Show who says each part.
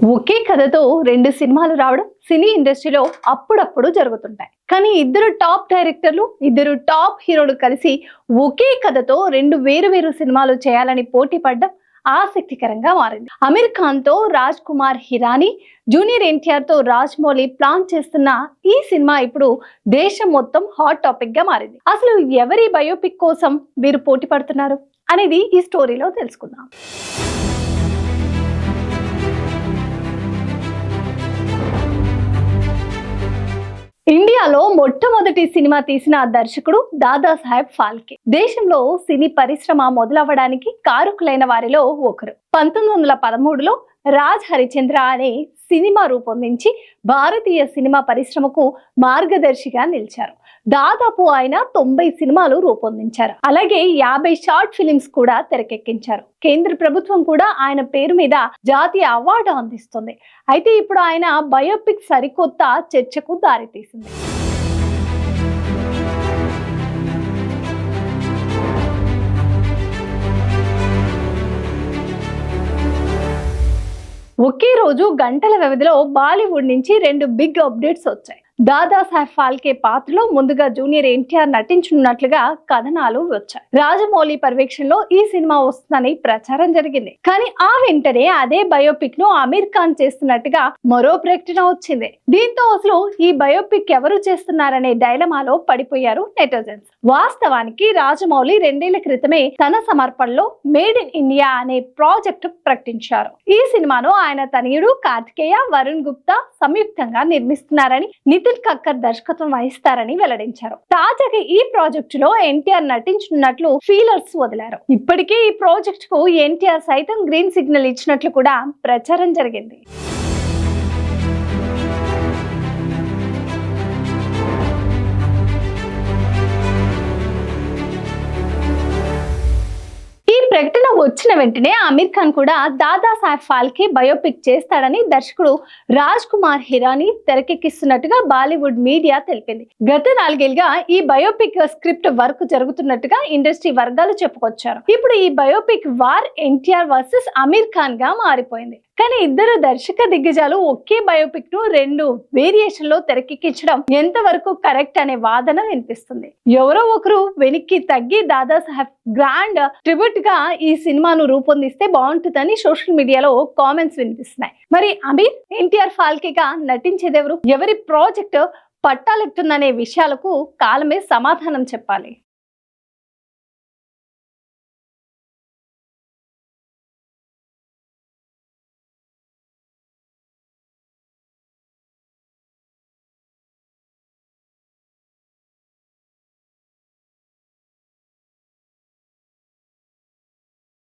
Speaker 1: ఒకే కథతో రెండు సినిమాలు రావడం సినీ ఇండస్ట్రీలో అప్పుడప్పుడు జరుగుతుంటాయి. కానీ ఇద్దరు టాప్ డైరెక్టర్లు, ఇద్దరు టాప్ హీరోలు కలిసి ఒకే కథతో రెండు వేరు సినిమాలు చేయాలని పోటీ పడడం ఆసక్తికరంగా మారింది. అమీర్ ఖాన్ తో రాజ్ కుమార్ హిరానీ, జూనియర్ ఎన్టీఆర్ తో రాజమౌళి ప్లాన్ చేస్తున్న ఈ సినిమా ఇప్పుడు దేశం మొత్తం హాట్ టాపిక్ గా మారింది. అసలు ఎవరి బయోపిక్ కోసం వీరు పోటీ పడుతున్నారు అనేది ఈ స్టోరీలో తెలుసుకుందాం. ఇండియాలో మొట్టమొదటి సినిమా తీసిన దర్శకుడు దాదాసాహెబ్ ఫాల్కే. దేశంలో సినీ పరిశ్రమ మొదలవ్వడానికి కారకులైన వారిలో ఒకరు. 1913లో రాజ్ హరిచంద్ర అనే సినిమా రూపొందించి భారతీయ సినిమా పరిశ్రమకు మార్గదర్శిగా నిలిచారు. దాదాపు ఆయన 90 సినిమాలు రూపొందించారు. అలాగే 50 షార్ట్ ఫిలిమ్స్ కూడా తెరకెక్కించారు. కేంద్ర ప్రభుత్వం కూడా ఆయన పేరు మీద జాతీయ అవార్డు అందిస్తుంది. అయితే ఇప్పుడు ఆయన బయోపిక్ సరికొత్త చర్చకు దారితీసింది. ఒకే రోజు గంటల వ్యవధిలో బాలీవుడ్ నుంచి రెండు బిగ్ అప్డేట్స్ వచ్చాయి. దాదాసాహెబ్ ఫాల్కే పాత్రలో ముందుగా జూనియర్ ఎన్టీఆర్ నటించనున్నట్లుగా కథనాలు వచ్చాయి. రాజమౌళి పర్యవేక్షణలో ఈ సినిమా వస్తుందని ప్రచారం జరిగింది. కానీ ఆ వెంటనే అదే బయోపిక్ ను అమీర్ ఖాన్ చేస్తున్నట్టుగా మరో ప్రకటన వచ్చింది. దీంతో అసలు ఈ బయోపిక్ ఎవరు చేస్తున్నారనే డైలమాలో పడిపోయారు నెటిజన్స్. వాస్తవానికి రాజమౌళి 2 ఏళ్ల క్రితమే తన సమర్పణలో మేడ్ ఇన్ ఇండియా అనే ప్రాజెక్ట్ ప్రకటించారు. ఈ సినిమాను ఆయన తనయుడు కార్తికేయ, వరుణ్ గుప్తా సంయుక్తంగా నిర్మిస్తున్నారని, నితిన్ కక్కర్ దర్శకత్వం వహిస్తారని వెల్లడించారు. తాజాగా ఈ ప్రాజెక్ట్ లో ఎన్టీఆర్ నటించనున్నట్లు ఫీలర్స్ వదిలారు. ఇప్పటికే ఈ ప్రాజెక్ట్ కు ఎన్టీఆర్ సైతం గ్రీన్ సిగ్నల్ ఇచ్చినట్లు కూడా ప్రచారం జరిగింది. ప్రకటన వచ్చిన వెంటనే అమీర్ ఖాన్ కూడా దాదాసాహెబ్ ఫాల్కే బయోపిక్ చేస్తాడని దర్శకుడు రాజ్ కుమార్ హిరానీ తెరకెక్కిస్తున్నట్టుగా బాలీవుడ్ మీడియా తెలిపింది. గత 4 ఏళ్లుగా ఈ బయోపిక్ స్క్రిప్ట్ వర్క్ జరుగుతున్నట్టుగా ఇండస్ట్రీ వర్గాలు చెప్పుకొచ్చారు. ఇప్పుడు ఈ biopic war NTR versus Aamir Khan గా మారిపోయింది. కానీ ఇద్దరు దర్శక దిగ్గజాలు ఒకే బయోపిక్ ను 2 వేరియేషన్ లో తెరకెక్కించడం ఎంతవరకు కరెక్ట్ అనే వాదన వినిపిస్తుంది. ఎవరో ఒకరు వెనక్కి తగ్గి దాదాసాహెబ్ గ్రాండ్ ట్రిబ్యూట్ గా ఈ సినిమాను రూపొందిస్తే బాగుంటుందని సోషల్ మీడియాలో కామెంట్స్ వినిపిస్తున్నాయి. మరి అమీర్, ఎన్టీఆర్ ఫాల్కేగా నటించేదెవరు? ఎవరి ప్రాజెక్ట్ పట్టాలెక్కుతుందనే విషయాలకు కాలమే సమాధానం చెప్పాలి.